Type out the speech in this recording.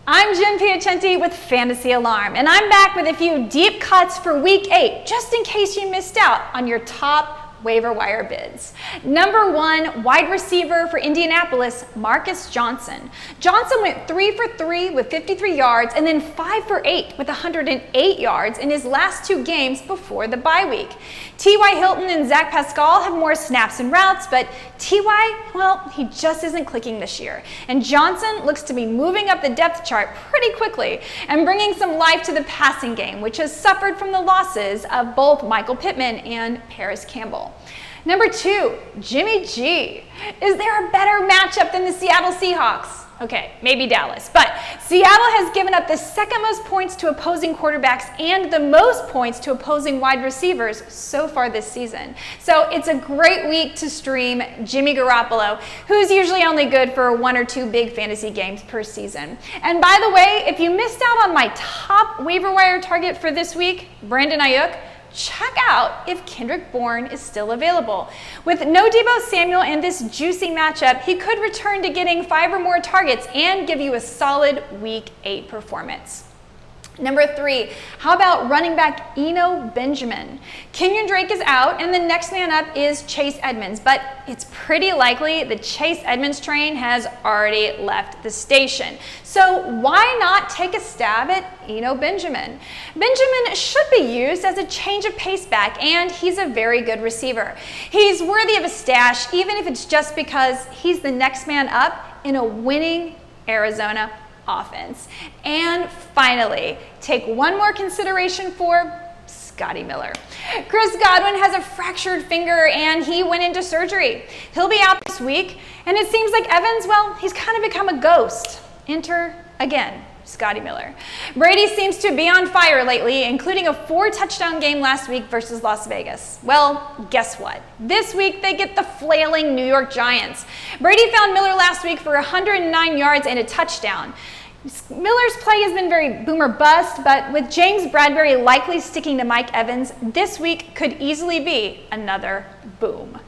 I'm Jim Piacenti with Fantasy Alarm, and I'm back with a few deep cuts for Week 8, just in case you missed out on your top waiver wire bids. Number 1, wide receiver for Indianapolis, Marcus Johnson. Johnson went 3 for 3 with 53 yards and then 5 for 8 with 108 yards in his last 2 games before the bye week. T.Y. Hilton and Zach Pascal have more snaps and routes, but T.Y., well, he just isn't clicking this year. And Johnson looks to be moving up the depth chart pretty quickly and bringing some life to the passing game, which has suffered from the losses of both Michael Pittman and Paris Campbell. Number 2, Jimmy G. Is there a better matchup than the Seattle Seahawks? Okay, maybe Dallas, but Seattle has given up the second most points to opposing quarterbacks and the most points to opposing wide receivers so far this season. So it's a great week to stream Jimmy Garoppolo, who's usually only good for 1 or 2 big fantasy games per season. And by the way, if you missed out on my top waiver wire target for this week, Brandon Ayuk, check out if Kendrick Bourne is still available. With no Deebo Samuel and this juicy matchup, he could return to getting 5 or more targets and give you a solid Week 8 performance. Number 3, how about running back Eno Benjamin? Kenyon Drake is out, and the next man up is Chase Edmonds, but it's pretty likely the Chase Edmonds train has already left the station. So why not take a stab at Eno Benjamin? Benjamin should be used as a change of pace back, and he's a very good receiver. He's worthy of a stash, even if it's just because he's the next man up in a winning Arizona offense. And finally, take one more consideration for Scotty Miller. Chris Godwin has a fractured finger and he went into surgery. He'll be out this week, and it seems like Evans, well, he's kind of become a ghost. Enter, again, Scotty Miller. Brady seems to be on fire lately, including a 4-touchdown game last week versus Las Vegas. Well, guess what? This week they get the flailing New York Giants. Brady found Miller last week for 109 yards and a touchdown. Miller's play has been very boomer bust, but with James Bradbury likely sticking to Mike Evans, this week could easily be another boom.